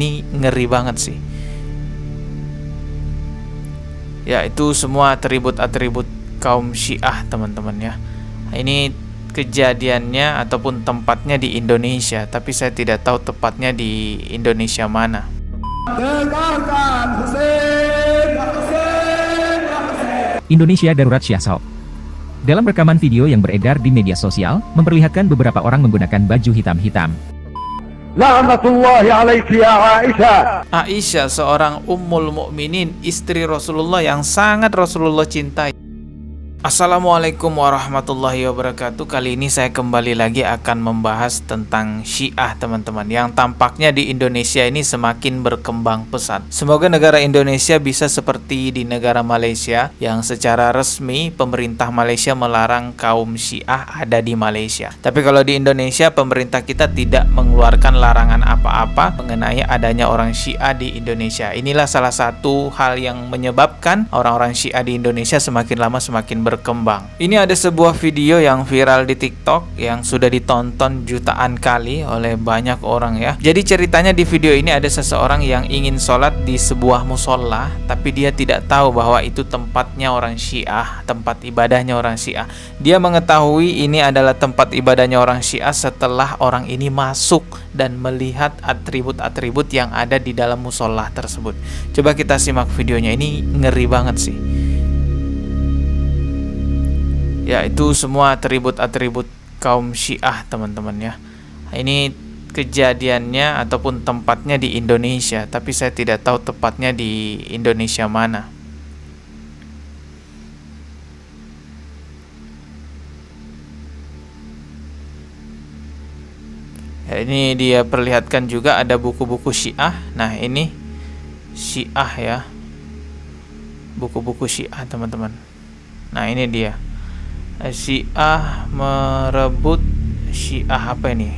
Ini ngeri banget sih. Ya, itu semua atribut-atribut kaum Syiah, teman-teman ya. Ini kejadiannya ataupun tempatnya di Indonesia, tapi saya tidak tahu tepatnya di Indonesia mana. Indonesia Darurat Syiah. Dalam rekaman video yang beredar di media sosial, memperlihatkan beberapa orang menggunakan baju hitam-hitam. La'natullahi alaiki ya Aisyah. Aisyah, seorang ummul mukminin, istri Rasulullah yang sangat Rasulullah cintai. Assalamualaikum warahmatullahi wabarakatuh. Kali ini saya kembali lagi akan membahas tentang Syiah, teman-teman, yang tampaknya di Indonesia ini semakin berkembang pesat. Semoga negara Indonesia bisa seperti di negara Malaysia, yang secara resmi pemerintah Malaysia melarang kaum Syiah ada di Malaysia. Tapi kalau di Indonesia, pemerintah kita tidak mengeluarkan larangan apa-apa mengenai adanya orang Syiah di Indonesia. Inilah salah satu hal yang menyebabkan orang-orang Syiah di Indonesia semakin lama semakin berkembang. Ini ada sebuah video yang viral di TikTok yang sudah ditonton jutaan kali oleh banyak orang ya. Jadi ceritanya di video ini ada seseorang yang ingin sholat di sebuah musola, tapi dia tidak tahu bahwa itu tempatnya orang Syiah, tempat ibadahnya orang Syiah. Dia mengetahui ini adalah tempat ibadahnya orang Syiah setelah orang ini masuk dan melihat atribut-atribut yang ada di dalam musola tersebut. Coba kita simak videonya, ini ngeri banget sih. Ya, itu semua atribut-atribut kaum Syiah, teman-teman ya. Ini kejadiannya ataupun tempatnya di Indonesia, tapi saya tidak tahu tepatnya di Indonesia mana. Ya, ini dia perlihatkan juga ada buku-buku Syiah. Nah, ini Syiah ya. Buku-buku Syiah, teman-teman. Nah, ini dia. Syiah merebut Syiah apa ini?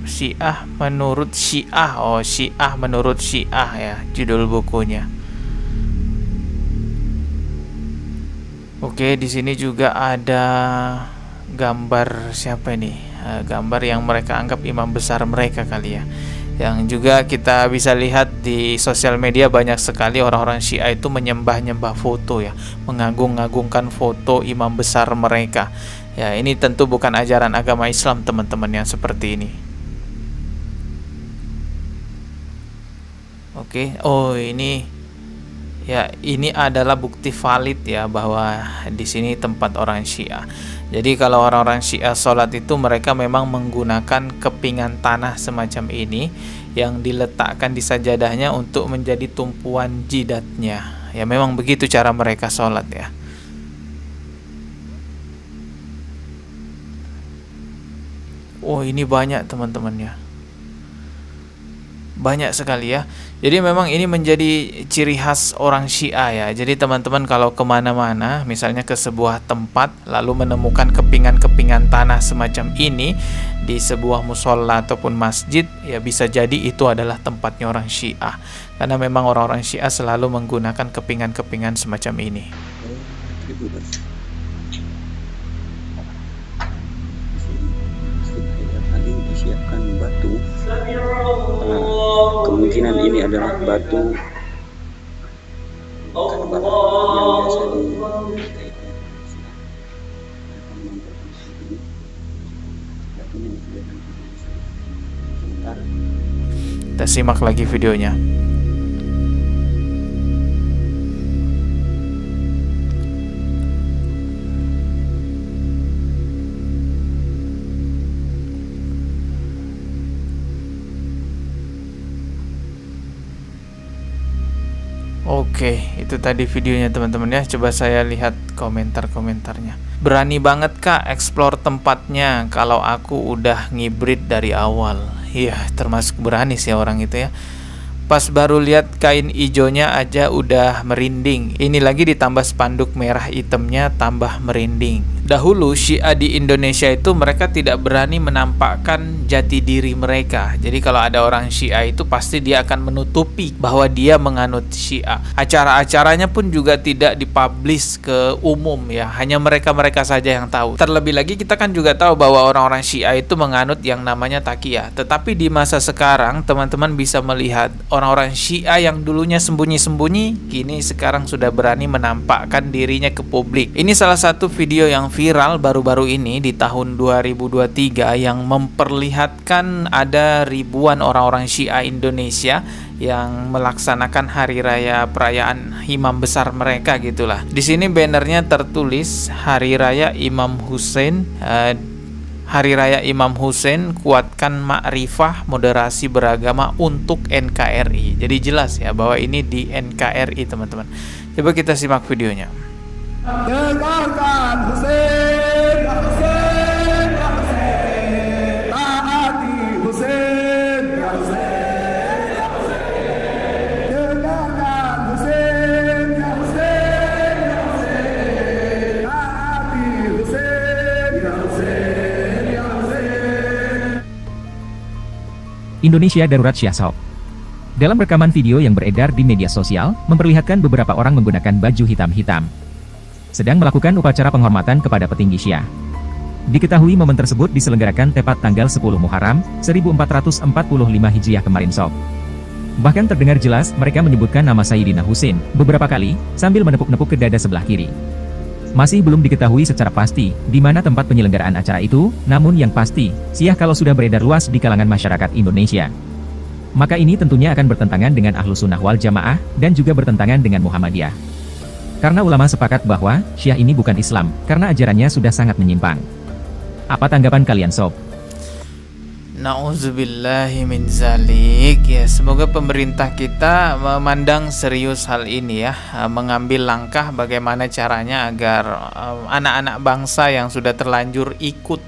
Syiah menurut Syiah. Oh, Syiah menurut Syiah ya, judul bukunya. Oke, di sini juga ada gambar siapa ini? Gambar yang mereka anggap imam besar mereka kali ya. Yang juga kita bisa lihat di sosial media, banyak sekali orang-orang Syiah itu menyembah-nyembah foto ya, mengagung-agungkan foto imam besar mereka. Ya, ini tentu bukan ajaran agama Islam, teman-teman, yang seperti ini. Oke, oh ini ya, ini adalah bukti valid ya bahwa di sini tempat orang Syiah. Jadi kalau orang-orang Syiah sholat itu mereka memang menggunakan kepingan tanah semacam ini yang diletakkan di sajadahnya untuk menjadi tumpuan jidatnya. Ya, memang begitu cara mereka sholat ya. Oh, ini banyak, teman-teman ya. Banyak sekali ya. Jadi memang ini menjadi ciri khas orang Syiah ya. Jadi teman-teman kalau kemana-mana, misalnya ke sebuah tempat, lalu menemukan kepingan-kepingan tanah semacam ini di sebuah musola ataupun masjid, ya bisa jadi itu adalah tempatnya orang Syiah. Karena memang orang-orang Syiah selalu menggunakan kepingan-kepingan semacam ini. Disiapkan batu. Kemungkinan ini adalah batu yang biasa Kita simak lagi videonya. Oke, itu tadi videonya, teman-teman ya. Coba saya lihat komentar-komentarnya. Berani banget kak explore tempatnya, kalau aku udah ngibrit dari awal. Iya, termasuk berani sih orang itu ya. Pas baru lihat kain ijonya aja udah merinding. Ini lagi ditambah spanduk merah hitamnya tambah merinding. Dahulu Syiah di Indonesia itu mereka tidak berani menampakkan jati diri mereka. Jadi kalau ada orang Syiah itu pasti dia akan menutupi bahwa dia menganut Syiah. Acara-acaranya pun juga tidak dipublish ke umum ya. Hanya mereka-mereka saja yang tahu. Terlebih lagi kita kan juga tahu bahwa orang-orang Syiah itu menganut yang namanya taqiyah. Tetapi di masa sekarang teman-teman bisa melihat orang-orang Syiah yang dulunya sembunyi-sembunyi kini sekarang sudah berani menampakkan dirinya ke publik. Ini salah satu video yang viral baru-baru ini di tahun 2023 yang memperlihatkan ada ribuan orang-orang Syiah Indonesia yang melaksanakan hari raya perayaan imam besar mereka gitulah. Di sini bannernya tertulis Hari Raya Imam Hussein. Hari Raya Imam Hussein, kuatkan makrifah moderasi beragama untuk NKRI. Jadi jelas ya bahwa ini di NKRI teman-teman. Coba kita simak videonya. Dengarkan Hussein, ya Hussein, ya Hussein, taati Hussein, ya Hussein, ya Hussein. Dengarkan Hussein, ya Hussein, ya Hussein, taati Hussein, ya Hussein, ya Hussein. Indonesia Darurat Syiah Sob. Dalam rekaman video yang beredar di media sosial, memperlihatkan beberapa orang menggunakan baju hitam-hitam sedang melakukan upacara penghormatan kepada petinggi Syiah. Diketahui momen tersebut diselenggarakan tepat tanggal 10 Muharram, 1445 Hijriah kemarin Sob. Bahkan terdengar jelas mereka menyebutkan nama Sayyidina Husain beberapa kali, sambil menepuk-nepuk ke dada sebelah kiri. Masih belum diketahui secara pasti di mana tempat penyelenggaraan acara itu, namun yang pasti, Syiah kalau sudah beredar luas di kalangan masyarakat Indonesia, maka ini tentunya akan bertentangan dengan Ahlus Sunnah wal Jamaah, dan juga bertentangan dengan Muhammadiyah. Karena ulama sepakat bahwa Syiah ini bukan Islam, karena ajarannya sudah sangat menyimpang. Apa tanggapan kalian Sob? Nauzubillahi min zalik. Ya, semoga pemerintah kita memandang serius hal ini ya, mengambil langkah bagaimana caranya agar anak-anak bangsa yang sudah terlanjur ikut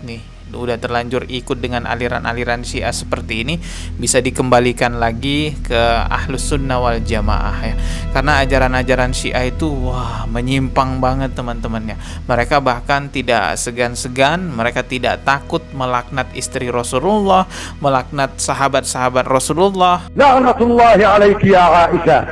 dengan aliran-aliran Syiah seperti ini bisa dikembalikan lagi ke Ahlus Sunnah wal Jamaah ya. Karena ajaran-ajaran Syiah itu menyimpang banget teman-teman ya. Mereka bahkan tidak segan-segan, mereka tidak takut melaknat istri Rasulullah, melaknat sahabat-sahabat Rasulullah. La'natullahi alaiki ya Aisyah.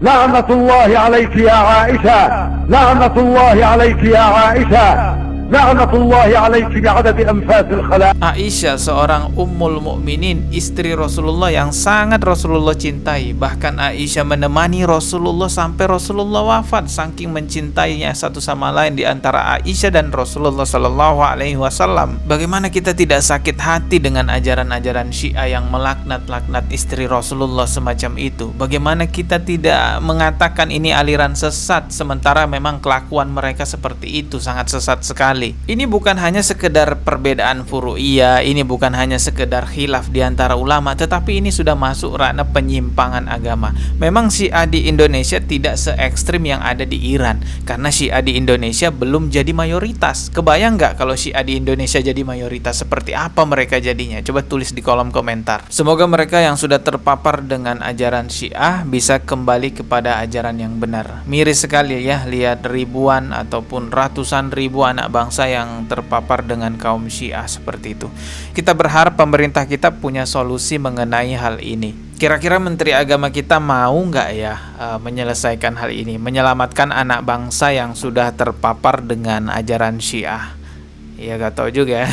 La'natullahi alaiki ya Aisyah. La'natullahi alaiki ya Aisyah. La'natullahi alaiki bi'adadi anfasil khalaq. Aisyah, seorang ummul mukminin, istri Rasulullah yang sangat Rasulullah cintai. Bahkan Aisyah menemani Rasulullah sampai Rasulullah wafat, saking mencintainya satu sama lain di antara Aisyah dan Rasulullah Shallallahu Alaihi Wasallam. Bagaimana kita tidak sakit hati dengan ajaran-ajaran Syiah yang melaknat-laknat istri Rasulullah semacam itu? Bagaimana kita tidak mengatakan ini aliran sesat, sementara memang kelakuan mereka seperti itu sangat sesat sekali. Ini bukan hanya sekedar perbedaan furu'iyah, ini bukan hanya sekedar khilaf di antara ulama, tetapi ini sudah masuk ranah penyimpangan agama. Memang Syiah di Indonesia tidak se ekstrim yang ada di Iran, karena Syiah di Indonesia belum jadi mayoritas. Kebayang nggak kalau Syiah di Indonesia jadi mayoritas, seperti apa mereka jadinya? Coba tulis di kolom komentar. Semoga mereka yang sudah terpapar dengan ajaran Syiah bisa kembali kepada ajaran yang benar. Miris sekali ya lihat ribuan ataupun ratusan ribu anak bangsa yang terpapar dengan kaum Syiah seperti itu. Kita berharap pemerintah kita punya solusi mengenai hal ini. Kira-kira Menteri Agama kita mau nggak ya menyelesaikan hal ini, menyelamatkan anak bangsa yang sudah terpapar dengan ajaran Syiah? Ya gak tahu juga.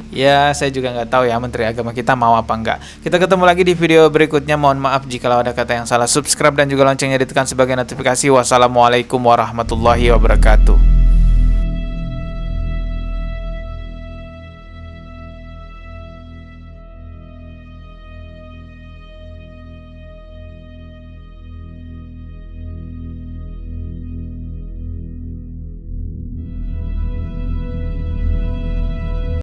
Ya saya juga nggak tahu ya Menteri Agama kita mau apa enggak. Kita ketemu lagi di video berikutnya. Mohon maaf jika ada kata yang salah. Subscribe dan juga loncengnya ditekan sebagai notifikasi. Wassalamualaikum warahmatullahi wabarakatuh.